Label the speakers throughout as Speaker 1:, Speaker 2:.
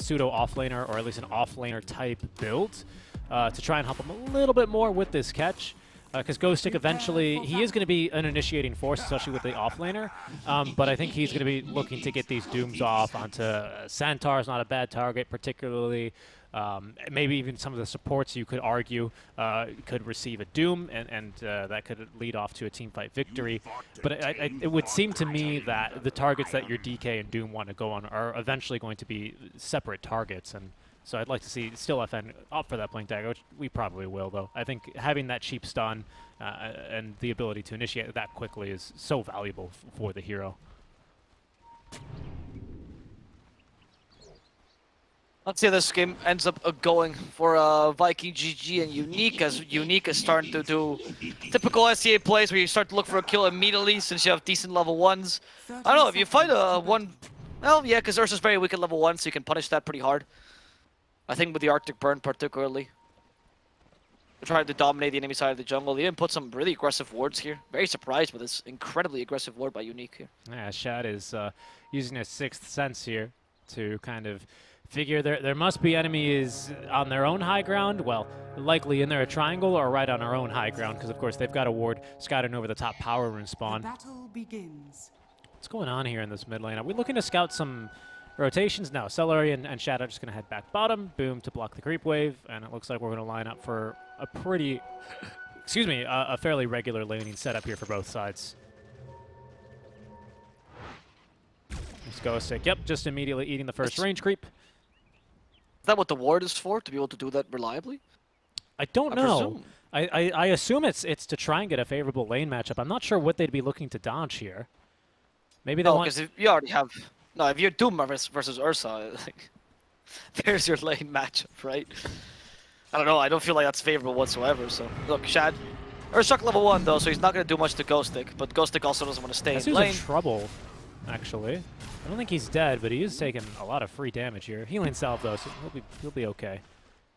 Speaker 1: pseudo offlaner, or at least an offlaner type build, to try and help him a little bit more with this catch. Because Ghostic eventually, he is going to be an initiating force, especially with the offlaner. But I think he's going to be looking to get these Dooms off onto Centaur is not a bad target, particularly. Maybe even some of the supports, you could argue, could receive a Doom, and that could lead off to a teamfight victory. But it would seem to me that the targets that your DK and Doom want to go on are eventually going to be separate targets. And so I'd like to see still FN up for that Blink Dagger, which we probably will, though. I think having that cheap stun and the ability to initiate that quickly is so valuable for the hero.
Speaker 2: Let's see how this game ends up going for Viking GG and Unique, as Unique is starting to do typical SEA plays where you start to look for a kill immediately since you have decent level 1s. I don't know, if you find a one... Well, yeah, because Ursa's very weak at level 1, so you can punish that pretty hard. I think with the Arctic Burn particularly. They're trying to dominate the enemy side of the jungle. They even put some really aggressive wards here. Very surprised with this incredibly aggressive ward by Unique here.
Speaker 1: Yeah, Shad is using his sixth sense here to kind of figure there must be enemies on their own high ground. Well, likely in their triangle or right on our own high ground, because of course they've got a ward scouting over the top power rune spawn.
Speaker 3: The battle begins.
Speaker 1: What's going on here in this mid lane? Are we looking to scout some rotations? No, Celery and Shadow are just going to head back bottom, boom, to block the creep wave, and it looks like we're going to line up for a pretty, excuse me, a fairly regular laning setup here for both sides. Let's go sick. Yep, just immediately eating the first range creep.
Speaker 2: Is that what the ward is for, to be able to do that reliably?
Speaker 1: I don't know. I assume it's to try and get a favorable lane matchup. I'm not sure what they'd be looking to dodge here. Maybe they want...
Speaker 2: because if you already have... No, if you're Doom versus Ursa, like, there's your lane matchup, right? I don't know, I don't feel like that's favorable whatsoever, so... Look, Shad... Ursa level 1 though, so he's not going to do much to Ghostic, but Ghostic also doesn't want to stay in lane.
Speaker 1: He's in trouble, actually. I don't think he's dead, but he is taking a lot of free damage here. Healing salve though, so he'll be okay.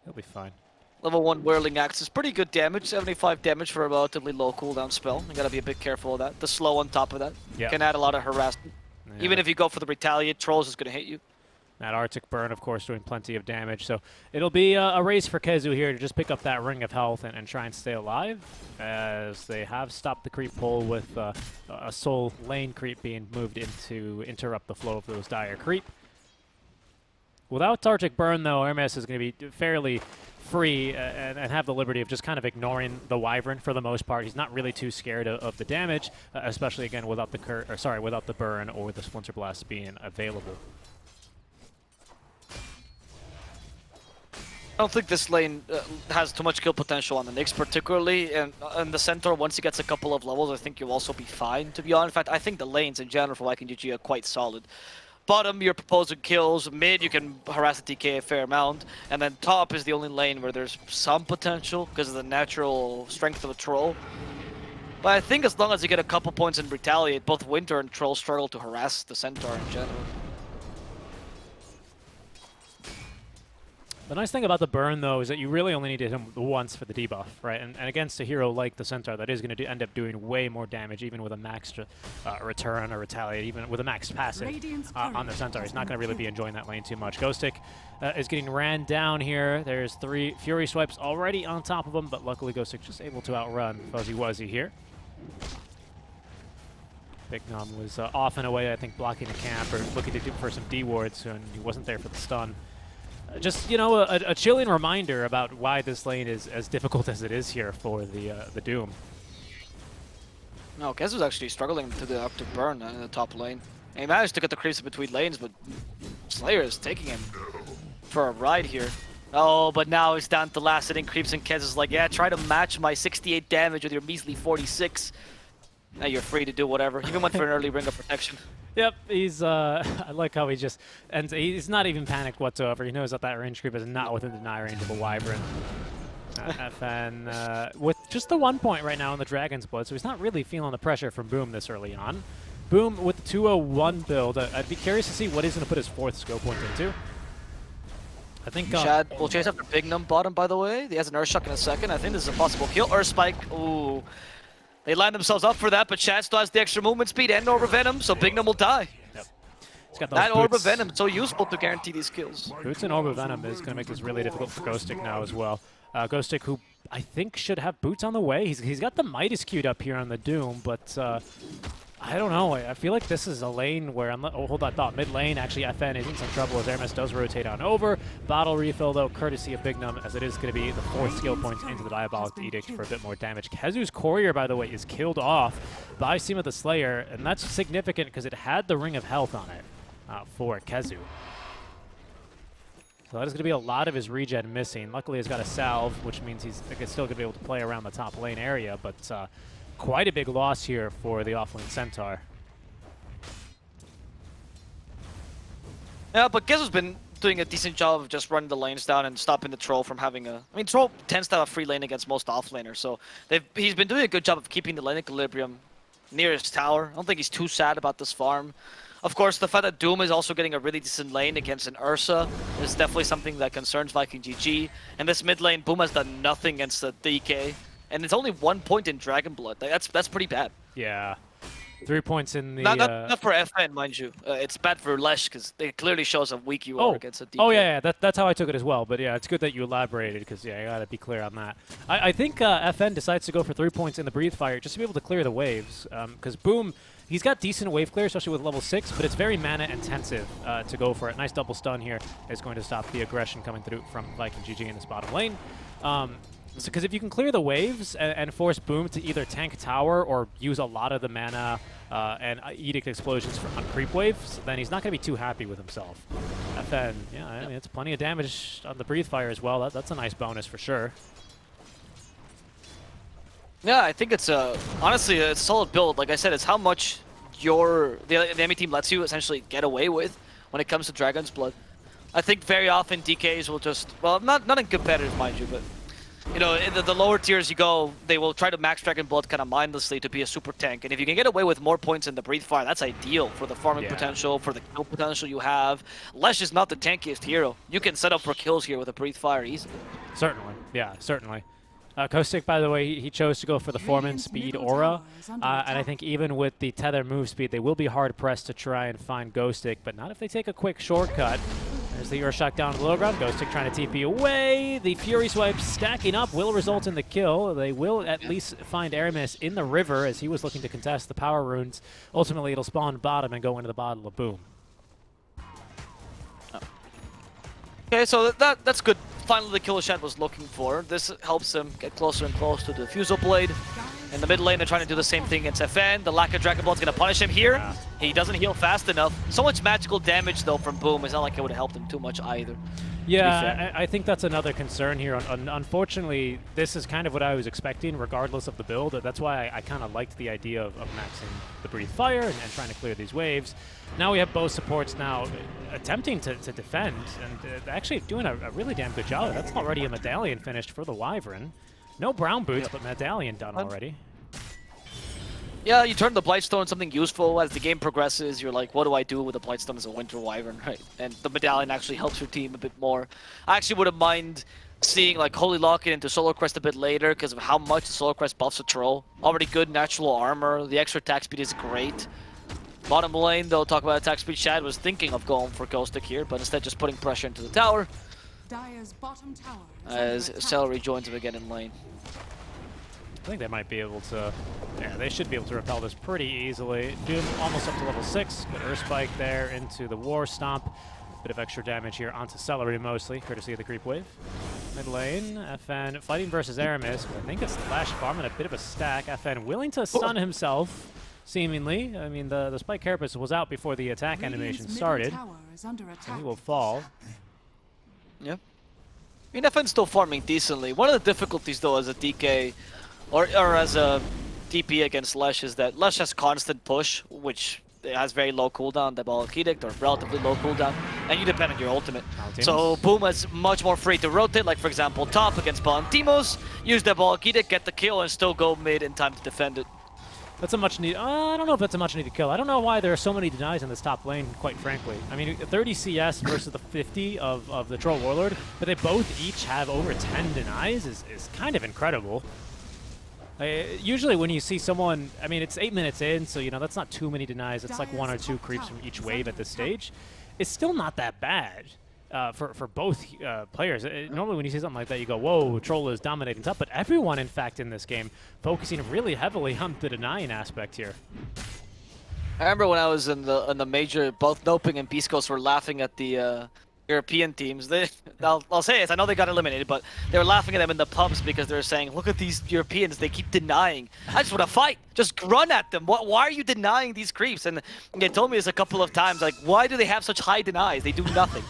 Speaker 1: He'll be fine.
Speaker 2: Level 1 Whirling Axe is pretty good damage, 75 damage for a relatively low cooldown spell. You gotta be a bit careful of that. The slow on top of that can add a lot of harassment. Yeah. Even if you go for the Retaliate, Trolls is gonna hit you.
Speaker 1: That Arctic Burn, of course, doing plenty of damage. So it'll be a race for Kezu here to just pick up that Ring of Health and try and stay alive, as they have stopped the creep pull with a Soul lane creep being moved in to interrupt the flow of those dire creep. Without Arctic Burn, though, Hermes is going to be fairly free and have the liberty of just kind of ignoring the Wyvern for the most part. He's not really too scared of the damage, especially again without the without the Burn or the Splinter Blast being available.
Speaker 2: I don't think this lane has too much kill potential on the Nyx particularly, and the Centaur, once he gets a couple of levels, I think you'll also be fine, to be honest. In fact, I think the lanes in general for Viking GG are quite solid. Bottom, you're proposing kills. Mid, you can harass the DK a fair amount. And then top is the only lane where there's some potential because of the natural strength of a Troll. But I think as long as you get a couple points in Retaliate, both Winter and Troll struggle to harass the Centaur in general.
Speaker 1: The nice thing about the Burn, though, is that you really only need to hit him once for the debuff, right? And against a hero like the Centaur, that is going to end up doing way more damage, even with a maxed return or retaliate, even with a maxed passive on the Centaur. He's not going to really be enjoying that lane too much. Ghostic is getting ran down here. There's 3 Fury Swipes already on top of him, but luckily Ghostic just able to outrun Fuzzy Wuzzy here. Big Nom was off and away, I think, blocking the camp or looking to do for some D-wards, and he wasn't there for the stun. Just, you know, a chilling reminder about why this lane is as difficult as it is here for the Doom.
Speaker 2: No, Kezu's actually struggling to the Arctic Burn in the top lane. And he managed to get the creeps between lanes, but Slayer is taking him for a ride here. Oh, but now it's down to last hitting creeps, and Kez is like, yeah, try to match my 68 damage with your measly 46. Now you're free to do whatever. Even went for an early ring of protection.
Speaker 1: Yep, he's, I like how he just, and he's not even panicked whatsoever. He knows that that range creep is not within the deny range of a Wyvern. FN with just the 1 point right now in the Dragon's Blood, so he's not really feeling the pressure from Boom this early on. Boom with the 201 build. I'd be curious to see what he's going to put his 4th skill point into. I think
Speaker 2: Shad will chase after Big Num bottom, by the way. He has an Earth Shock in a second. I think this is a possible kill. Earth Spike, ooh. They line themselves up for that, but Shad still has the extra movement speed and Nova Venom, so Big Num will die.
Speaker 1: Yep. He's got those
Speaker 2: That Orb of
Speaker 1: boots.
Speaker 2: Venom, so useful to guarantee these kills.
Speaker 1: Boots and Orb of Venom is going to make this really difficult for Ghostic now as well. Ghostic, who I think should have boots on the way. He's got the Midas queued up here on the Doom, but I don't know. I feel like this is a lane where, oh, hold on thought. Mid lane, actually, FN is in some trouble as Hermes does rotate on over. Bottle refill, though, courtesy of Bignum, as it is going to be the 4th skill point into the Diabolic Edict for a bit more damage. Kezu's Courier, by the way, is killed off by Seema the Slayer, and that's significant because it had the Ring of Health on it for Kezu. So that is going to be a lot of his regen missing. Luckily, he's got a salve, which means he's still going to be able to play around the top lane area, but quite a big loss here for the offlane Centaur.
Speaker 2: Yeah, but Gezo's been doing a decent job of just running the lanes down and stopping the Troll from having a... I mean, Troll tends to have a free lane against most offlaners, so he's been doing a good job of keeping the lane equilibrium near his tower. I don't think he's too sad about this farm. Of course, the fact that Doom is also getting a really decent lane against an Ursa is definitely something that concerns Viking GG. And this mid lane, Boom has done nothing against the DK. And it's only 1 point in Dragon Blood. That's pretty bad.
Speaker 1: Yeah. 3 points in the...
Speaker 2: Not for FN, mind you. It's bad for Lesh, because it clearly shows how weak you are against a DK.
Speaker 1: Oh, yeah, that's how I took it as well. But, yeah, it's good that you elaborated, because, yeah, I got to be clear on that. I think FN decides to go for 3 points in the Breathe Fire just to be able to clear the waves. Because Boom, he's got decent wave clear, especially with level 6, but it's very mana-intensive to go for it. Nice double stun here is going to stop the aggression coming through from Viking GG in this bottom lane. Because if you can clear the waves and force Boom to either tank tower or use a lot of the mana and Edict explosions on creep waves, then he's not going to be too happy with himself. FN, yeah, I mean, it's plenty of damage on the Breathe Fire as well. That's a nice bonus for sure.
Speaker 2: Yeah, I think it's honestly a solid build. Like I said, it's how much the enemy team lets you essentially get away with when it comes to Dragon's Blood. I think very often DKs will just, well, not in competitive, mind you, but you know, in the lower tiers you go, they will try to max Dragon Blood kind of mindlessly to be a super tank. And if you can get away with more points in the Breathe Fire, that's ideal for the farming potential, for the kill potential you have. Lesh is not the tankiest hero. You can set up for kills here with a Breathe Fire easily.
Speaker 1: Certainly, yeah, certainly. Caustic, by the way, he chose to go for the Foreman Speed Aura, and I think even with the Tether move speed, they will be hard-pressed to try and find Ghostic, but not if they take a quick shortcut. There's the Urshot down to the low ground, Ghostic trying to TP away. The Fury Swipe stacking up will result in the kill. They will at least find Aramis in the river as he was looking to contest the power runes. Ultimately, it'll spawn bottom and go into the bottle of Boom.
Speaker 2: Okay, so that's good. Finally, the kill Shed was looking for. This helps him get closer and closer to the Fusel Blade. In the mid lane, they're trying to do the same thing against FN. The lack of Dragon Blood's going to punish him here. Yeah. He doesn't heal fast enough. So much magical damage, though, from Boom. It's not like it would have helped him too much either.
Speaker 1: Yeah, I think that's another concern here. Unfortunately, this is kind of what I was expecting, regardless of the build. That's why I kind of liked the idea of maxing the Breathe Fire and trying to clear these waves. Now we have both supports now attempting to defend and actually doing a really damn good job. That's already a medallion finished for the Wyvern. No brown boots, but medallion done already.
Speaker 2: Yeah, you turn the Blightstone into something useful. As the game progresses, you're like, what do I do with the Blightstone as a Winter Wyvern, right? And the medallion actually helps your team a bit more. I actually wouldn't mind seeing like Holy Locket into Solar Crest a bit later because of how much the Solar Crest buffs a Troll. Already good natural armor. The extra attack speed is great. Bottom lane, though, talk about attack speed. Shad was thinking of going for Ghostic here, but instead just putting pressure into the tower.
Speaker 3: Dire's bottom tower
Speaker 2: as Celery joins him again in lane.
Speaker 1: I think they might be able to, yeah, they should be able to repel this pretty easily. Doom almost up to level 6, good Earth Spike there into the War Stomp. Bit of extra damage here onto Celery mostly, courtesy of the creep wave. Mid lane, FN fighting versus Aramis. I think it's Lash Farm and a bit of a stack. FN willing to stun himself, seemingly. I mean, the Spike Carapace was out before the attack animation started. And he will fall.
Speaker 2: Yep. I mean, FN's still farming decently. One of the difficulties, though, as a DK or as a DP against Lesh is that Lesh has constant push, which has very low cooldown, Diabolic Edict, or relatively low cooldown, and you depend on your ultimate. So Boom is much more free to rotate, like for example, top against Palantimos, use Diabolic Edict, get the kill, and still go mid in time to defend it.
Speaker 1: That's a much needed. I don't know if that's a much needed kill. I don't know why there are so many denies in this top lane, quite frankly. I mean, 30 CS versus the 50 of the Troll Warlord, but they both each have over 10 denies is kind of incredible. Usually when you see someone, I mean, it's 8 minutes in, so, you know, that's not too many denies. It's like 1 or 2 creeps from each wave at this stage. It's still not that bad for both players. Normally when you see something like that, you go, whoa, Troll is dominating top. But everyone, in fact, in this game, focusing really heavily on the denying aspect here.
Speaker 2: I remember when I was in the major, both Noping and Beast Coast were laughing at the European teams. I'll say it, I know they got eliminated, but they were laughing at them in the pubs because they were saying, look at these Europeans, they keep denying. I just want to fight. Just run at them. Why are you denying these creeps? And they told me this a couple of times, like, why do they have such high denies? They do nothing.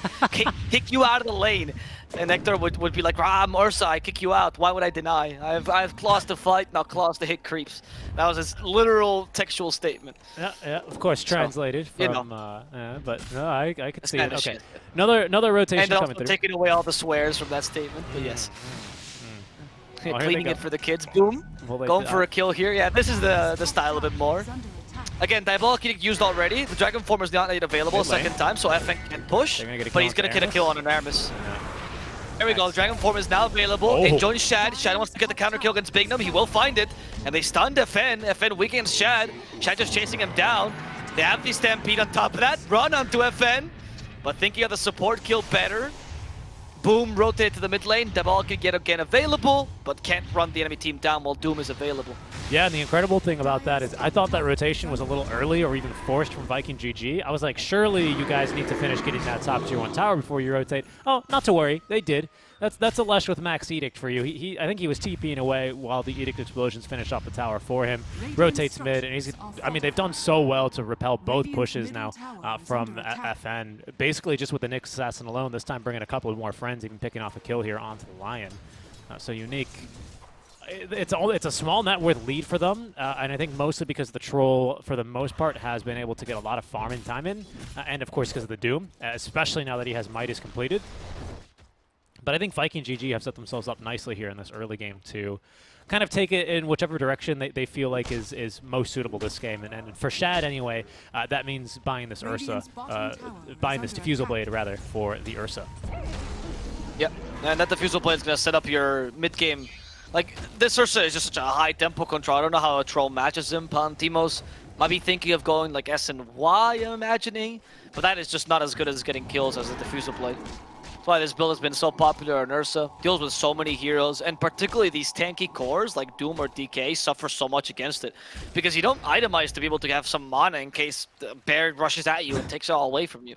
Speaker 2: Kick you out of the lane. And Nectar would be like, I'm Ursa, I kick you out. Why would I deny? I have claws to fight, not claws to hit creeps. That was his literal textual statement.
Speaker 1: Yeah, of course, translated from,
Speaker 2: you know.
Speaker 1: but no, I could see it.
Speaker 2: Spanish,
Speaker 1: Okay,
Speaker 2: yeah.
Speaker 1: another rotation
Speaker 2: And also
Speaker 1: coming through.
Speaker 2: taking away all the swears from that statement, but yes.
Speaker 1: Oh,
Speaker 2: Cleaning it for the kids, boom.
Speaker 1: Well,
Speaker 2: Going for a kill here. Yeah, this is the style a bit more.
Speaker 3: Is under attack.
Speaker 2: Again, Diabolic Edict used already. The Dragon Form is not yet available a
Speaker 1: Mid lane.
Speaker 2: second time, so FN can push,
Speaker 1: They're gonna get a
Speaker 2: but
Speaker 1: kill
Speaker 2: he's
Speaker 1: on
Speaker 2: gonna get a
Speaker 1: Aramis.
Speaker 2: kill on an Aramis.
Speaker 1: Yeah.
Speaker 2: There we go, Dragon Form is now available.
Speaker 1: Oh.
Speaker 2: It joins Shad. Shad wants to get the counter kill against Bignum. He will find it. And they stunned FN. FN weakens Shad. Shad just chasing him down. They have the Stampede on top of that. Run onto FN. But thinking of the support kill better. Boom, rotate to the mid lane. Diabolic can get again available, but can't run the enemy team down while Doom is available.
Speaker 1: Yeah, and the incredible thing about that is I thought that rotation was a little early or even forced from Viking GG. I was like, surely you guys need to finish getting that top tier 1 tower before you rotate. Oh, not to worry. They did. That's a Lesh with Max Edict for you. I think he was TPing away while the Edict Explosions finished off the tower for him. Rotates mid, and I mean, they've done so well to repel both pushes now from FN. Basically just with the Nyx Assassin alone, this time bringing a couple of more friends, even picking off a kill here onto the Lion. So Unique. It's a small net worth lead for them, and I think mostly because the Troll, for the most part, has been able to get a lot of farming time in, and of course because of the Doom, especially now that he has Midas completed. But I think Viking GG have set themselves up nicely here in this early game to kind of take it in whichever direction they feel like is most suitable this game. And for Shad anyway, that means buying this Ursa, buying this Diffusal Blade rather for the Ursa.
Speaker 2: Yep, and that Diffusal Blade is going to set up your mid-game. Like, this Ursa is just such a high tempo control. I don't know how a Troll matches him. Pantimos might be thinking of going like S and Y, I'm imagining. But that is just not as good as getting kills as a Diffusal Blade. That's why this build has been so popular on Ursa. Deals with so many heroes, and particularly these tanky cores like Doom or DK suffer so much against it. Because you don't itemize to be able to have some mana in case the bear rushes at you and takes it all away from you.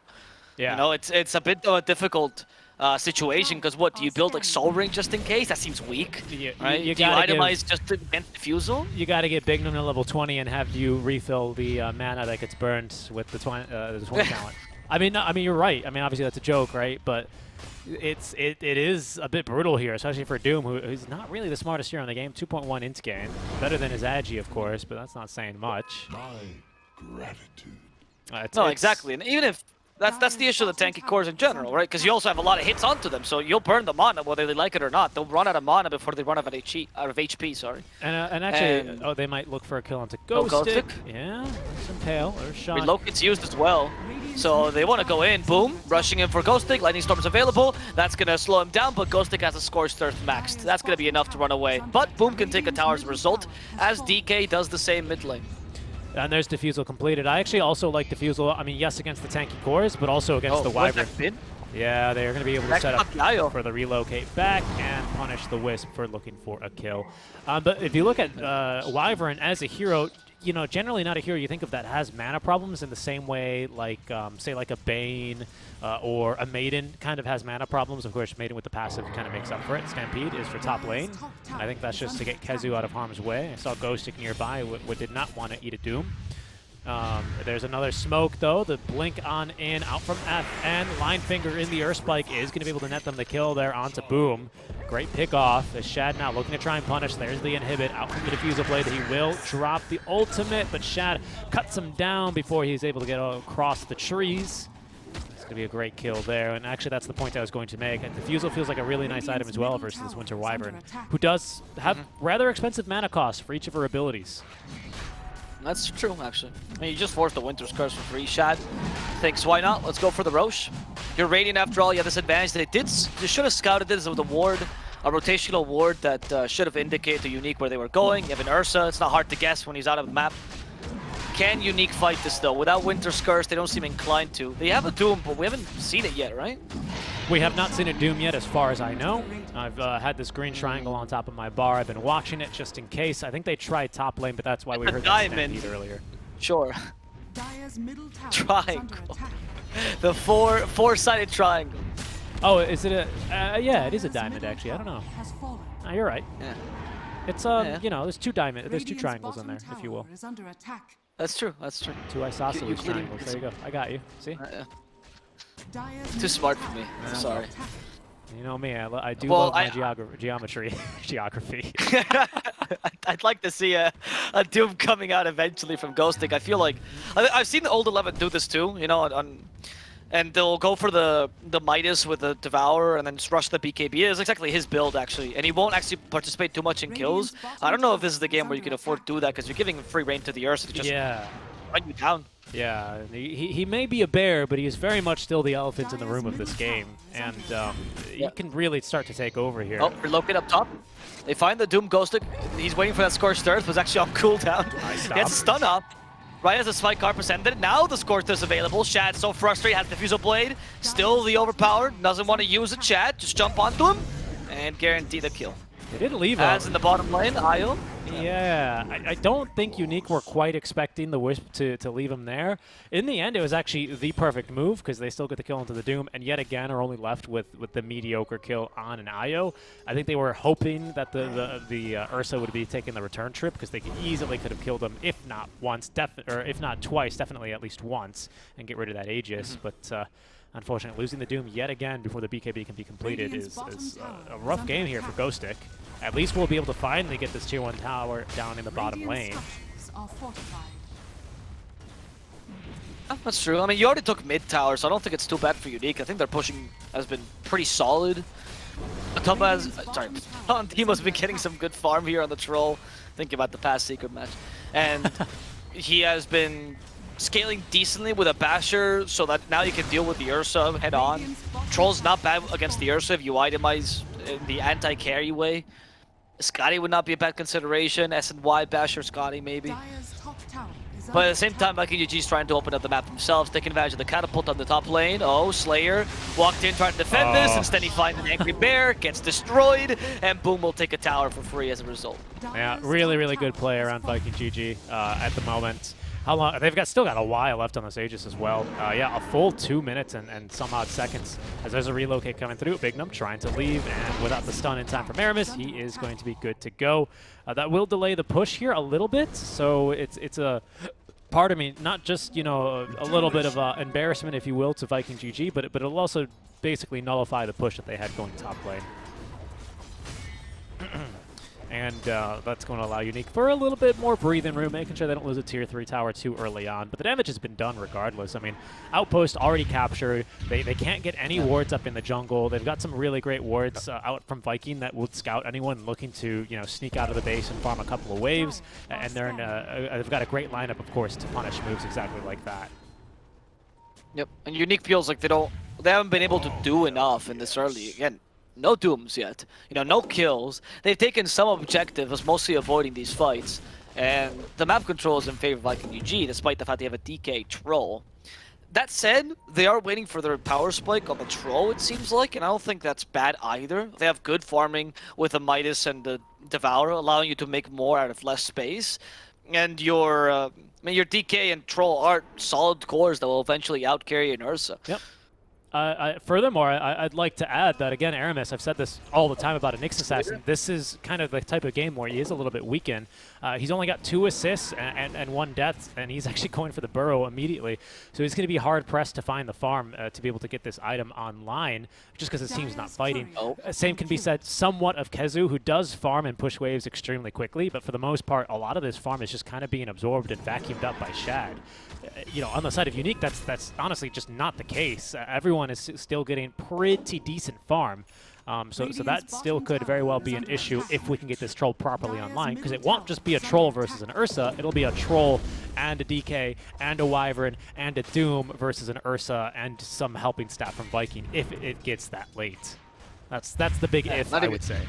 Speaker 1: Yeah.
Speaker 2: You know, it's a bit of a difficult situation, because what, do you build like Soul Ring just in case? That seems weak, right? Do you itemize just to get Diffusal?
Speaker 1: You got to get Bignum to level 20 and have you refill the mana that gets burned with the 20 talent. I mean, you're right. I mean, obviously that's a joke, right? But it is a bit brutal here, especially for Doom, who's not really the smartest hero in the game. 2.1 int gain, better than his Agi, of course, but that's not saying much.
Speaker 4: My gratitude.
Speaker 2: No, exactly, and even if that's the issue of the tanky cores in general, right? Because you also have a lot of hits onto them, so you'll burn the mana whether they like it or not. They'll run out of mana before they run out of HP. Sorry.
Speaker 1: And actually, they might look for a kill onto Ghost Stick. Yeah, some Pale or Shot.
Speaker 2: Reload gets used as well, so they want to go in. Boom, rushing in for Ghost Stick. Lightning Storm's available. That's gonna slow him down, but Ghost Stick has a Scorched Earth maxed. That's gonna be enough to run away. But Boom can take a tower as a result, as DK does the same mid lane.
Speaker 1: And there's Diffusal completed. I actually also like Diffusal, I mean, yes, against the tanky cores, but also against the Wyvern. Yeah, they're going to be able to set up for the relocate back and punish the Wisp for looking for a kill. But if you look at Wyvern as a hero, you know, generally not a hero you think of that has mana problems in the same way like, say, like a Bane or a Maiden kind of has mana problems. Of course, Maiden with the passive kind of makes up for it. Stampede is for top lane. I think that's just to get Kezu out of harm's way. I saw Ghost Stick nearby, what did not want to eat a Doom. There's another smoke, though. The blink on in, out from FN. Linefinger in the Earth Spike is going to be able to net them the kill there onto Boom. Great pick off. As Shad now looking to try and punish. There's the inhibit out from the Diffusal Blade. He will drop the ultimate, but Shad cuts him down before he's able to get across the trees. It's going to be a great kill there, and actually that's the point I was going to make. And Diffusal feels like a really nice item as well versus this Winter Wyvern, who does have rather expensive mana costs for each of her abilities.
Speaker 2: That's true, actually. I mean, you just forced the Winter's Curse for free. Shad thinks, why not? Let's go for the Roche. You're Radiant after all. You have this advantage. They should have scouted this with a ward. a rotational ward that should have indicated to Unique where they were going. You have an Ursa. It's not hard to guess when he's out of the map. Can Unique fight this though? Without Winter's Curse, they don't seem inclined to. They have a Doom, but we haven't seen it yet, right?
Speaker 1: We have not seen a Doom yet, as far as I know. I've had this green triangle on top of my bar. I've been watching it just in case. I think they tried top lane, but that's why we heard that stampede earlier.
Speaker 2: Sure.
Speaker 3: Dire's middle tower is
Speaker 2: Triangle.
Speaker 3: under attack.
Speaker 2: The four-sided triangle.
Speaker 1: Oh, is it a... yeah, it is a
Speaker 3: Dire's
Speaker 1: diamond,
Speaker 3: middle
Speaker 1: actually. I don't know.
Speaker 3: tower has fallen.
Speaker 1: Oh, you're right.
Speaker 2: Yeah.
Speaker 1: It's,
Speaker 2: Yeah.
Speaker 1: you know, there's two triangles
Speaker 3: Radiant's
Speaker 1: in there,
Speaker 3: bottom
Speaker 1: if you will.
Speaker 3: tower is under attack.
Speaker 2: That's true. That's true.
Speaker 1: Two isosceles
Speaker 2: Euclidean-
Speaker 1: triangles. There you go. I got you. See?
Speaker 2: Yeah.
Speaker 3: Dire's
Speaker 2: Too
Speaker 3: middle
Speaker 2: smart for
Speaker 3: tower
Speaker 2: me.
Speaker 3: is under
Speaker 2: Sorry.
Speaker 3: attack.
Speaker 1: You know me. I do
Speaker 2: Well,
Speaker 1: love my
Speaker 2: I-
Speaker 1: geometry. Geography.
Speaker 2: I'd like to see a Doom coming out eventually from Ghostic. I feel like I've seen the old 11 do this too. You know, and they'll go for the Midas with the Devourer and then just rush the BKB. It's exactly his build actually, and he won't actually participate too much in kills. I don't know if this is the game where you can afford to do that because you're giving him free reign to the Ursa to just
Speaker 1: Yeah.
Speaker 2: run you down.
Speaker 1: Yeah, he may be a bear, but he is very much still the elephant in the room of this game, and he can really start to take over here.
Speaker 2: Oh, relocate up top. They find the Doom Ghostic. He's waiting for that Scorched Earth. Was actually on cooldown.
Speaker 1: Nice
Speaker 2: Gets stun up. Right as the Spike Car presented. Now the Scorched is available. Shad so frustrated, has Diffusal Blade. Still the overpowered. Doesn't want to use it. Shad, just jump onto him and guarantee the kill.
Speaker 1: They did leave
Speaker 2: As in the bottom lane, Io.
Speaker 1: Yeah, I don't think Unique were quite expecting the Wisp to leave him there. In the end, it was actually the perfect move because they still get the kill into the Doom, and yet again are only left with the mediocre kill on an Io. I think they were hoping that the Ursa would be taking the return trip because they easily could have killed him, if not once, or if not twice, definitely at least once, and get rid of that Aegis. But unfortunately, losing the Doom yet again before the BKB can be completed is a rough game here for Ghostic. At least we'll be able to finally get this tier 1 tower down in the bottom lane.
Speaker 3: Structures are fortified.
Speaker 2: That's true. I mean, you already took mid tower, so I don't think it's too bad for Unique. I think their pushing has been pretty solid. Timo's been getting some good farm here on the troll. Think about the past secret match. And he has been scaling decently with a Basher so that now you can deal with the Ursa head on. Troll's not bad against the Ursa if you itemize in the anti-carry way. Scotty would not be a bad consideration. S&Y, Basher, Scotty maybe.
Speaker 3: Dire's top tower is
Speaker 2: But
Speaker 3: under
Speaker 2: at the same time, GG's trying to open up the map themselves, taking advantage of the catapult on the top lane. Oh, Slayer walked in trying to defend this. Instead, he finds an angry bear, gets destroyed, and boom, will take a tower for free as a result.
Speaker 1: Yeah, really, really good play around Viking GG at the moment. How long? They've still got a while left on this Aegis as well. Yeah, a full 2 minutes and some odd seconds as there's a relocate coming through. Bignum trying to leave, and without the stun in time from Aramis, he is going to be good to go. That will delay the push here a little bit, so it's a part of me, not just, you know, a little bit of embarrassment, if you will, to Viking GG, but it'll also basically nullify the push that they had going top lane. And that's going to allow Unique for a little bit more breathing room, making sure they don't lose a tier 3 tower too early on. But the damage has been done regardless. I mean, Outpost already captured. They can't get any wards up in the jungle. They've got some really great wards out from Viking that would scout anyone looking to, you know, sneak out of the base and farm a couple of waves. And they're they've got a great lineup, of course, to punish moves exactly like that.
Speaker 2: Yep, and Unique feels like they haven't been able to do enough in this early. Again, no Dooms yet, you know, no kills. They've taken some objectives, mostly avoiding these fights, and the map control is in favor of Viking UG, despite the fact they have a DK Troll. That said, they are waiting for their power spike on the Troll, it seems like, and I don't think that's bad either. They have good farming with the Midas and the Devourer, allowing you to make more out of less space, and your DK and Troll are solid cores that will eventually outcarry an Ursa.
Speaker 1: Yep. Furthermore, I'd like to add that, again, Aramis, I've said this all the time about a Nyx Assassin, this is kind of the type of game where he is a little bit weakened. He's only got 2 assists and 1 death, and he's actually going for the burrow immediately. So he's going to be hard-pressed to find the farm to be able to get this item online, just because his team's not fighting. Same can be said somewhat of Kezu, who does farm and push waves extremely quickly, but for the most part, a lot of this farm is just kind of being absorbed and vacuumed up by Shad. You know, on the side of Unique, that's honestly just not the case. Everyone is still getting pretty decent farm. So that still could very well be an issue if we can get this troll properly online, because it won't just be a troll versus an Ursa, it'll be a troll and a DK and a Wyvern and a Doom versus an Ursa and some helping staff from Viking if it gets that late. That's the big if,
Speaker 2: not
Speaker 1: I
Speaker 2: even-
Speaker 1: would say.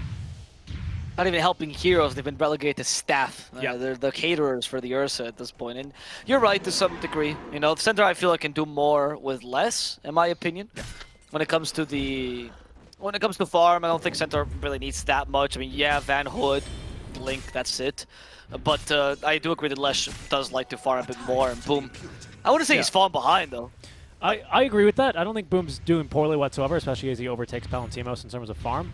Speaker 2: Not even helping heroes, they've been relegated to staff.
Speaker 1: Yeah.
Speaker 2: They're the caterers for the Ursa at this point. And you're right to some degree. You know, the center I feel like can do more with less, in my opinion. When it comes to farm, I don't think center really needs that much. I mean, yeah, Van Hood, Blink, that's it. But I do agree that Lesh does like to farm a bit more, and Boom. I wouldn't say he's fallen behind, though.
Speaker 1: I agree with that. I don't think Boom's doing poorly whatsoever, especially as he overtakes Palantimos in terms of farm.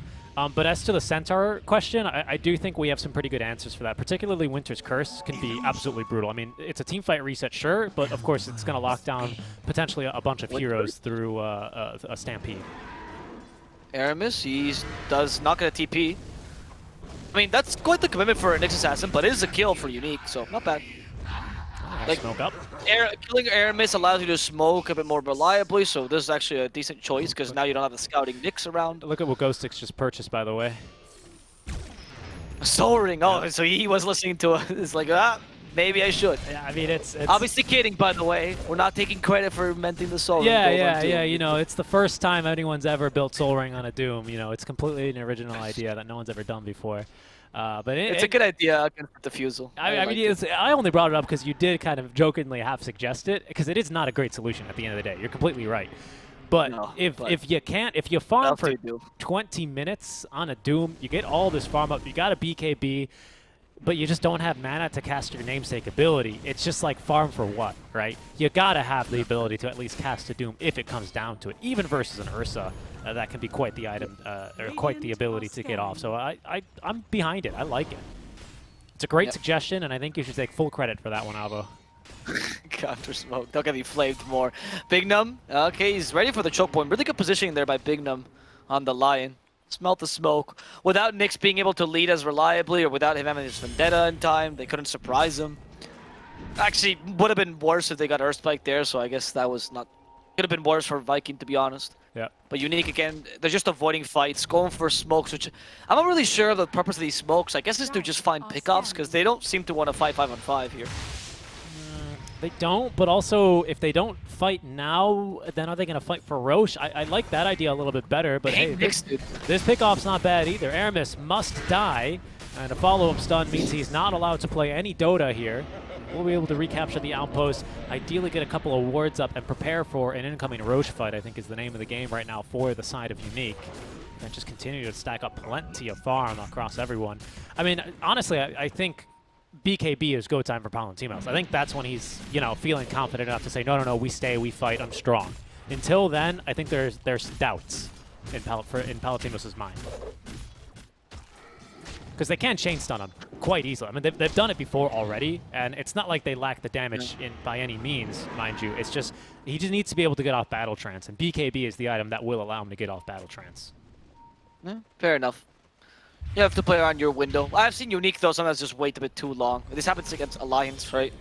Speaker 1: But as to the Centaur question, I do think we have some pretty good answers for that. Particularly Winter's Curse can be absolutely brutal. I mean, it's a team fight reset, sure, but of course it's going to lock down potentially a bunch of heroes through a Stampede.
Speaker 2: Aramis, he does not get a TP. I mean, that's quite the commitment for a Nyx Assassin, but it is a kill for Unique, so not bad. Like,
Speaker 1: Smoke up.
Speaker 2: Killing Aramis allows you to smoke a bit more reliably, so this is actually a decent choice, because now you don't have the scouting Nyx around.
Speaker 1: Look at what Ghostix just purchased, by the way.
Speaker 2: Soul Ring, oh, so he was listening to it. It's like, maybe I should.
Speaker 1: Yeah, I mean, it's
Speaker 2: Obviously kidding, by the way. We're not taking credit for inventing the Soul Ring.
Speaker 1: Yeah. You know, it's the first time anyone's ever built Soul Ring on a Doom. You know, it's completely an original idea that no one's ever done before. But
Speaker 2: it's a good idea against the Diffusal.
Speaker 1: I mean, I only brought it up because you did kind of jokingly half suggest it, because it is not a great solution at the end of the day. You're completely right. But if you farm for 20 minutes on a Doom, you get all this farm up, you got a BKB, but you just don't have mana to cast your namesake ability. It's just like farm for what, right? You gotta have the ability to at least cast a Doom if it comes down to it. Even versus an Ursa, that can be quite the item, or quite the ability to get off. So I'm behind it. I like it. It's a great suggestion, and I think you should take full credit for that one, Avo.
Speaker 2: Counter smoke. Don't get me flamed more. Big Num. Okay, he's ready for the choke point. Really good positioning there by Big Num on the Lion. Smelt the smoke. Without Nyx being able to lead as reliably, or without him having his Vendetta in time, they couldn't surprise him. Actually, would have been worse if they got Earthspike there, so I guess that was not... Could have been worse for Viking, to be honest.
Speaker 1: Yeah.
Speaker 2: But Unique, again, they're just avoiding fights, going for smokes, which... I'm not really sure of the purpose of these smokes. I guess it's to just find pickoffs, because they don't seem to want to fight 5-on-5 here.
Speaker 1: They don't, but also, if they don't fight now, then are they going to fight for Roche? I like that idea a little bit better, but hey, this pickoff's not bad either. Aramis must die, and a follow-up stun means he's not allowed to play any Dota here. We'll be able to recapture the outpost, ideally get a couple of wards up, and prepare for an incoming Roche fight, I think is the name of the game right now for the side of Unique. And just continue to stack up plenty of farm across everyone. I mean, honestly, I think BKB is go time for Palantimos. I think that's when he's, you know, feeling confident enough to say, no, we stay, we fight, I'm strong. Until then, I think there's doubts in Palantimos' mind. Because they can chain stun him quite easily. I mean, they've done it before already, and it's not like they lack the damage by any means, mind you. It's just, he just needs to be able to get off Battle Trance, and BKB is the item that will allow him to get off Battle Trance.
Speaker 2: Yeah, fair enough. You have to play around your window. I've seen Unique, though, sometimes just wait a bit too long. This happens against Alliance, right?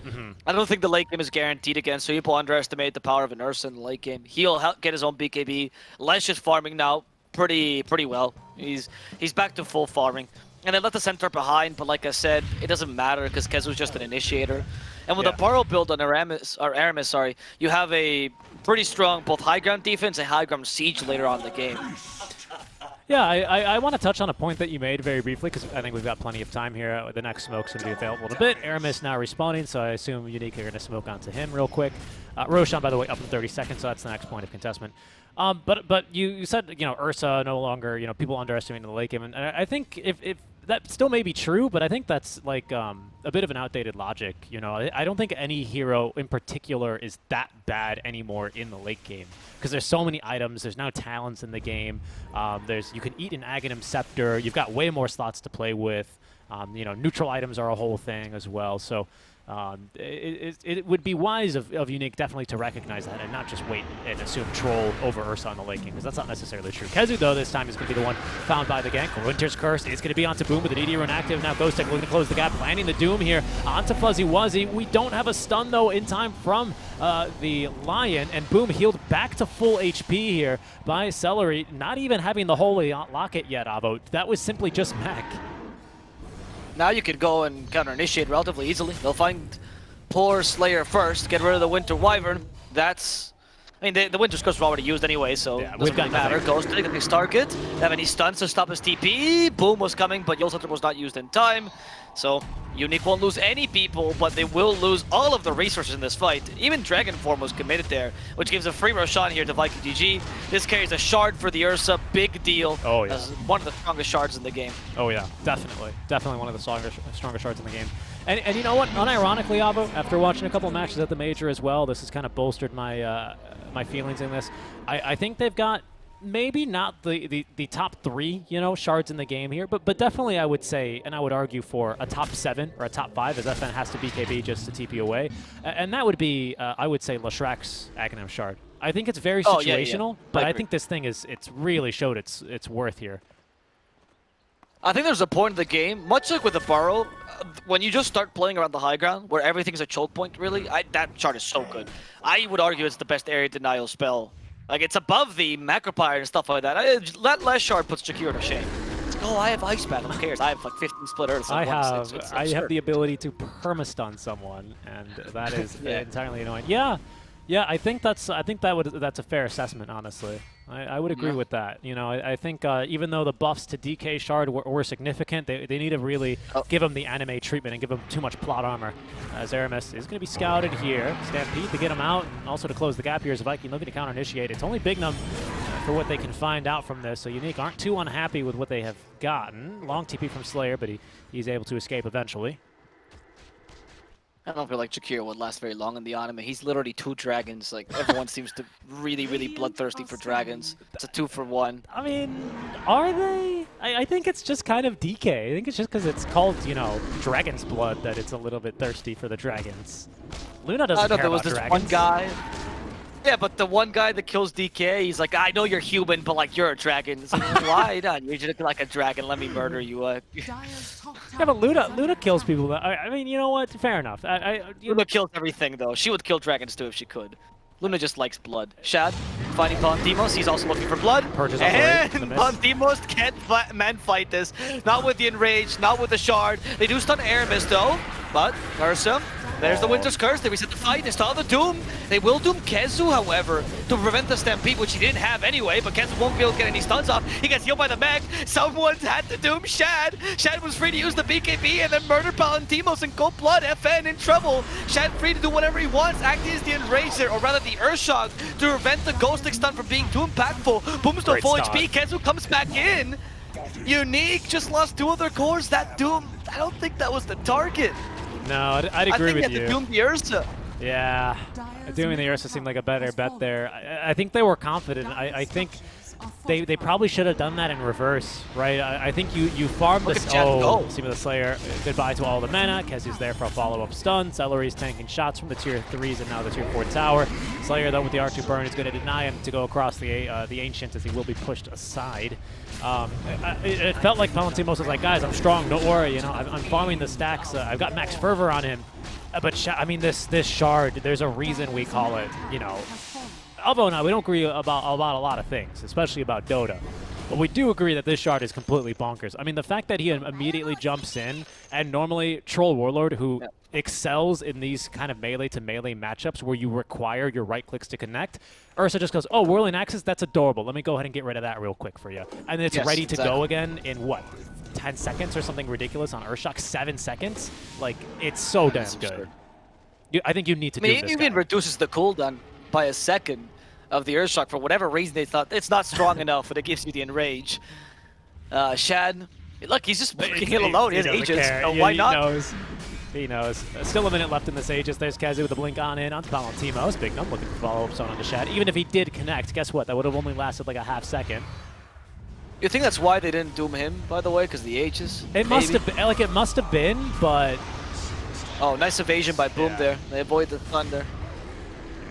Speaker 2: I don't think the late game is guaranteed again, so people underestimate the power of an Ursa in the late game. He'll get his own BKB. Lesh is farming now pretty well. He's back to full farming. And they let the center behind, but like I said, it doesn't matter because Kezu's just an initiator. And with the Burrow build on Aramis, you have a pretty strong both high ground defense and high ground siege later on in the game.
Speaker 1: Yeah, I want to touch on a point that you made very briefly, because I think we've got plenty of time here. The next smoke's going to be available in a bit. Aramis now respawning, so I assume Unique are going to smoke onto him real quick. Roshan, by the way, up in 30 seconds, so that's the next point of contestment. But you said, you know, Ursa no longer, you know, people underestimating the late game, and I think if that still may be true, but I think that's like a bit of an outdated logic. You know, I don't think any hero in particular is that bad anymore in the late game, because there's so many items. There's now talents in the game. You can eat an Aghanim Scepter. You've got way more slots to play with. You know, neutral items are a whole thing as well. So it would be wise of Unique definitely to recognize that and not just wait and assume troll over Ursa on the late game, because that's not necessarily true. Kezu, though, this time is going to be the one found by the gank. Winter's Curse is going to be onto Boom with an ED rune active. Now Ghostek looking to close the gap, planning the Doom here onto Fuzzy Wuzzy. We don't have a stun, though, in time from the Lion, and Boom healed back to full HP here by Celery, not even having the Holy Locket yet, Avo. That was simply just Mac.
Speaker 2: Now you could go and counter-initiate relatively easily. They'll find poor Slayer first, get rid of the Winter Wyvern. That's I mean, the Winter's Curse were already used anyway, so
Speaker 1: Yeah,
Speaker 2: it
Speaker 1: we've
Speaker 2: doesn't
Speaker 1: got
Speaker 2: really matter.
Speaker 1: nothing.
Speaker 2: Ghost taking his target. Have any stuns to stop his TP? Boom was coming, but Yol Hunter was not used in time. So Unique won't lose any people, but they will lose all of the resources in this fight. Even Dragon Form was committed there, which gives a free Roshan here to Viking GG. This carries a shard for the Ursa, big deal.
Speaker 1: Oh, yeah.
Speaker 2: As one of the strongest shards in the game.
Speaker 1: Oh yeah, definitely. Definitely one of the stronger shards in the game. And you know what? Unironically, Avo, after watching a couple of matches at the Major as well, this has kind of bolstered my my feelings in this. I think they've got maybe not the top 3, you know, shards in the game here, but definitely I would say, and I would argue for a top 7 or a top 5, as FN has to BKB just to TP away. And that would be, I would say, Lashrak's Aghanim shard. I think it's very situational, but I think this thing it's really showed its worth here.
Speaker 2: I think there's a point in the game, much like with the Burrow, when you just start playing around the high ground, where everything's a choke point, really, that chart is so good. I would argue it's the best area denial spell. Like, it's above the Macropyre and stuff like that. That last shard puts Jakiro to shame. It's like, oh, I have Ice Path, who cares? I have like 15 split Earths.
Speaker 1: I
Speaker 2: it's
Speaker 1: have the ability to perma-stun someone, and that is entirely annoying. Yeah, I think that's a fair assessment, honestly. I would agree with that. You know, I think even though the buffs to DK Shard were significant, they need to really give him the anime treatment and give him too much plot armor. As Aramis is going to be scouted here. Stampede to get him out, and also to close the gap here is Viking looking to counter-initiate. It's only Bignum for what they can find out from this, so Unique aren't too unhappy with what they have gotten. Long TP from Slayer, but he's able to escape eventually.
Speaker 2: I don't feel like Jakiro would last very long in the anime. He's literally 2 dragons. Like, everyone seems to really, really bloodthirsty for dragons. It's a 2-for-1.
Speaker 1: I mean, are they? I think it's just kind of DK. I think it's just because it's called, you know, Dragon's Blood that it's a little bit thirsty for the dragons. Luna doesn't care
Speaker 2: there was
Speaker 1: about
Speaker 2: this
Speaker 1: dragons.
Speaker 2: one guy. Yeah, but the one guy that kills DK, he's like, I know you're human, but like you're a dragon. It's like, why not? You're just like a dragon. Let me murder you.
Speaker 3: Dire's top
Speaker 1: Yeah,
Speaker 3: tower
Speaker 1: but Luna kills people. I mean, you know what? Fair enough.
Speaker 2: Luna kills everything, though. She would kill dragons too if she could. Luna just likes blood. Shad, finding Pantimos. He's also looking for blood.
Speaker 1: Purges on the
Speaker 2: And
Speaker 1: right, the miss.
Speaker 2: Pantimos can't man-fight this. Not with the Enrage, not with the Shard. They do stun Aramis, though. But Ursa, there's the Winter's Curse. They reset the fight. They start the Doom. They will Doom Kezu, however, to prevent the Stampede, which he didn't have anyway. But Kezu won't be able to get any stuns off. He gets healed by the mech. Someone had to Doom Shad. Shad was free to use the BKB and then murder Palantimos and Cold Blood. FN in trouble. Shad free to do whatever he wants, acting as the Enrager, or rather the Earthshock, to prevent the Ghostic stun from being too impactful. Boom's to full HP. Kezu comes back in. Unique just lost 2 of their cores. That Doom, I don't think that was the target.
Speaker 1: No, I'd agree with you.
Speaker 2: I think you had to Doom the Ursa.
Speaker 1: Yeah, doing the Ursa seemed like a better bet there. I think they were confident. I think they probably should have done that in reverse, right? I think you farm this. Oh, see with the Slayer. Goodbye to all the mana. Kezu's there for a follow-up stun. Celery's tanking shots from the tier 3s and now the tier 4 tower. Slayer, though, with the R2 burn is going to deny him to go across the Ancient, as he will be pushed aside. It felt like Palantimos was like, guys, I'm strong. Don't worry. You know, I'm farming the stacks. I've got max fervor on him. But I mean, this shard. There's a reason we call it. You know, Alvo and I, we don't agree about a lot of things, especially about Dota. But we do agree that this shard is completely bonkers. I mean, the fact that he immediately jumps in, and normally Troll Warlord, who excels in these kind of melee-to-melee matchups where you require your right clicks to connect, Ursa just goes, oh, Whirling Axis, that's adorable. Let me go ahead and get rid of that real quick for you. And it's ready to go again in, what, 10 seconds or something ridiculous on Urshok? 7 seconds? Like, it's so damn good. I think you need to do this.
Speaker 2: It even reduces the cooldown by a second of the Earthshock. For whatever reason, they thought it's not strong enough, but it gives you the Enrage. Shad, look, he's just heal alone. He has Aegis, so why not?
Speaker 1: He knows. Still a minute left in this Aegis. There's Kezu with the blink on in onto Palantimos. Bignum looking for follow-up stone onto Shad. Even if he did connect, guess what? That would have only lasted like a half second.
Speaker 2: You think that's why they didn't doom him, by the way, because the Aegis?
Speaker 1: It must have been, like, it must have been, but...
Speaker 2: Oh, nice evasion by Boom there. They avoid the thunder.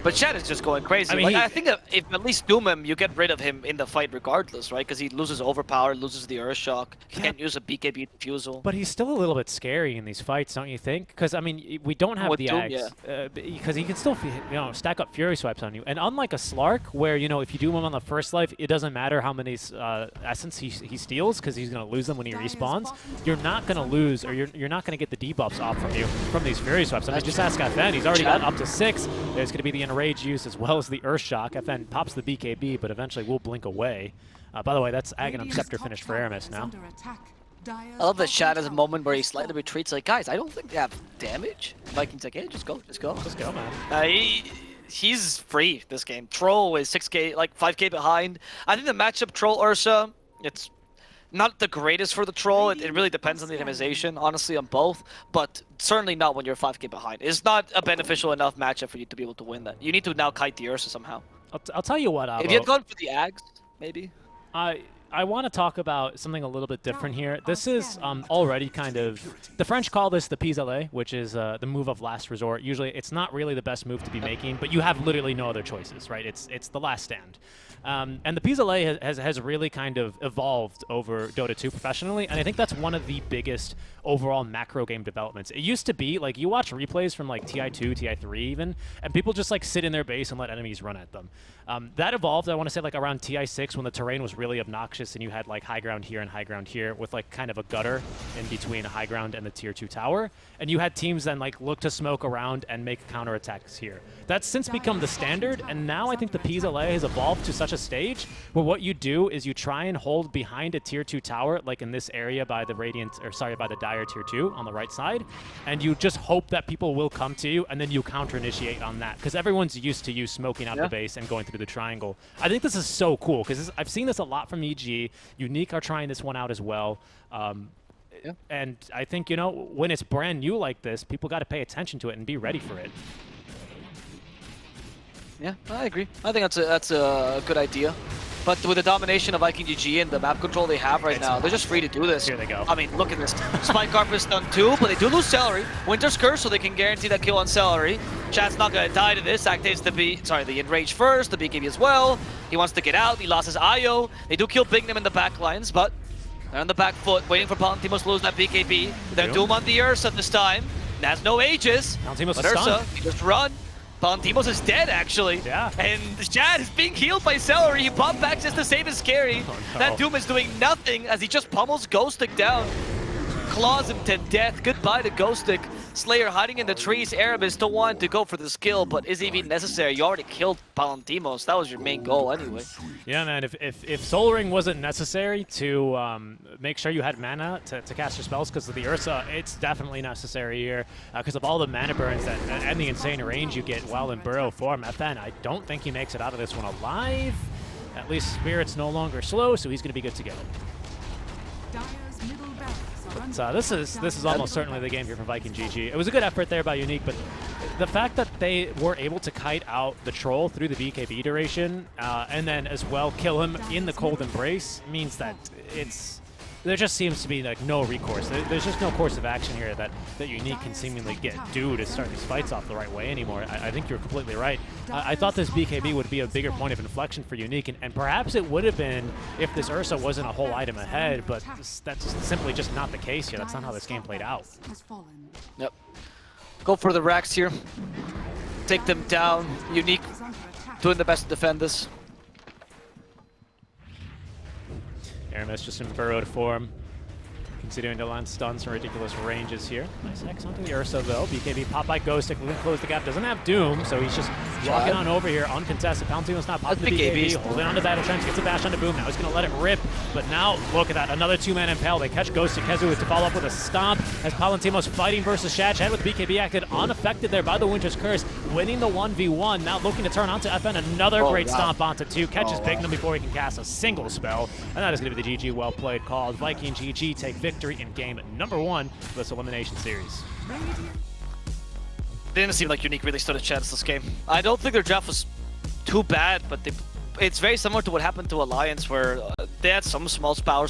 Speaker 2: But Shad is just going crazy. I mean, I think if at least doom him, you get rid of him in the fight regardless, right? Because he loses Overpower, loses the Earthshock. He can't use a BKB Diffusal.
Speaker 1: But he's still a little bit scary in these fights, don't you think? Because, I mean, we don't have the Axe. Because he can still, you know, stack up Fury Swipes on you. And unlike a Slark, where, you know, if you doom him on the first life, it doesn't matter how many Essence he steals, because he's going to lose them when he respawns. You're not going to lose, or you're not going to get the debuffs off from you from these Fury Swipes. I mean, just ask FN. He's already got up to 6. There's going to be the Rage use as well as the Earth Shock. FN pops the BKB, but eventually will blink away. By the way, that's Aghanim Scepter finish for Aramis now.
Speaker 2: I love that Shad has a moment where he slightly retreats, like, guys, I don't think they have damage. Vikings like, yeah, just go.
Speaker 1: Just go, man.
Speaker 2: He's free this game. Troll is 6k, like 5k behind. I think the matchup Troll Ursa, it's not the greatest for the Troll. It really depends on the optimization, honestly, on both. But certainly not when you're 5k behind. It's not a beneficial enough matchup for you to be able to win that. You need to now kite the Ursa somehow.
Speaker 1: I'll tell you what, Avo.
Speaker 2: If you had gone for the Ags, maybe.
Speaker 1: I want to talk about something a little bit different here. This is already kind of... The French call this the pis-aller, which is the move of last resort. Usually, it's not really the best move to be making, but you have literally no other choices, right? It's the last stand. And the pis-aller has really kind of evolved over Dota 2 professionally, and I think that's one of the biggest overall macro game developments. It used to be, like, you watch replays from, like, TI2, TI3 even, and people just, like, sit in their base and let enemies run at them. That evolved, I want to say, like, around TI6 when the terrain was really obnoxious and you had, like, high ground here and high ground here with, like, kind of a gutter in between high ground and the tier 2 tower. And you had teams then, like, look to smoke around and make counterattacks here. That's since become the standard, and now I think the pis-aller has evolved to such a stage where what you do is you try and hold behind a tier 2 tower, like in this area by the by the Dire tier 2 on the right side, and you just hope that people will come to you, and then you counter-initiate on that, because everyone's used to you smoking out the base and going through the triangle. I think this is so cool, because I've seen this a lot from EG. Unique are trying this one out as well. And I think, you know, when it's brand new like this, people got to pay attention to it and be ready for it.
Speaker 2: Yeah, I agree. I think that's a good idea. But with the domination of Viking GG and the map control they have right now, they're just free to do this.
Speaker 1: Here they go.
Speaker 2: I mean, look at this. Spike Carpet is done too, but they do lose Celery. Winter's Curse, so they can guarantee that kill on Celery. Chad's not going to die to this. Activates the Enrage first, the BKB as well. He wants to get out. He lost his IO. They do kill Bignum in the back lines, but they're on the back foot, waiting for Palantimos to lose that BKB. They're Doom on the Ursa this time. Has no Aegis.
Speaker 1: Palantimos
Speaker 2: but
Speaker 1: is
Speaker 2: Ursa,
Speaker 1: stunned.
Speaker 2: he just run. Palantimos is dead, actually.
Speaker 1: Yeah.
Speaker 2: And Chad is being healed by Celery. He popped back just to save his carry.
Speaker 1: Oh, no.
Speaker 2: That Doom is doing nothing as he just pummels Ghostic down. Claws him to death. Goodbye to Ghostic. Slayer hiding in the trees. Aramis still wanted to go for the skill, but is it even necessary? You already killed Palantimos. That was your main goal anyway.
Speaker 1: Yeah, man. If Soul Ring wasn't necessary to make sure you had mana to cast your spells because of the Ursa, it's definitely necessary here because of all the mana burns and the insane range you get while in Burrow form. FN, I don't think he makes it out of this one alive. At least Spirit's no longer slow, so he's going to be good to go. But this is almost certainly the game here for Viking GG. It was a good effort there by Unique, but the fact that they were able to kite out the Troll through the BKB duration and then as well kill him in the Cold Embrace means that there just seems to be like no recourse. There's just no course of action here that Unique can seemingly get due to start these fights off the right way anymore. I think you're completely right. I thought this BKB would be a bigger point of inflection for Unique, and perhaps it would have been if this Ursa wasn't a whole item ahead, but that's simply just not the case here. That's not how this game played out.
Speaker 2: Yep. Go for the racks here. Take them down. Unique doing the best to defend this.
Speaker 1: Aramis just in burrowed form, considering to land stuns and ridiculous ranges here. Nice X onto the Ursa though. BKB pop by Ghostic, looking to close the gap. Doesn't have Doom, so he's just walking on over here, uncontested. Palantimos not popping the BKB, holding on to Battle Trench, gets a bash onto Boom. Now he's going to let it rip, but now look at that, another two-man impale. They catch Ghostic. Kezu to follow up with a stomp as Palantimos fighting versus Shad. Shad with BKB acted unaffected there by the Winter's Curse, winning the 1v1. Now looking to turn onto FN, another great stomp onto 2. Catches Bignum before he can cast a single spell, and that is going to be the GG well played called. Viking GG take victory in game number 1 of this elimination series.
Speaker 2: Didn't seem like Unique really stood a chance this game. I don't think their draft was too bad, but it's very similar to what happened to Alliance, where they had some small powers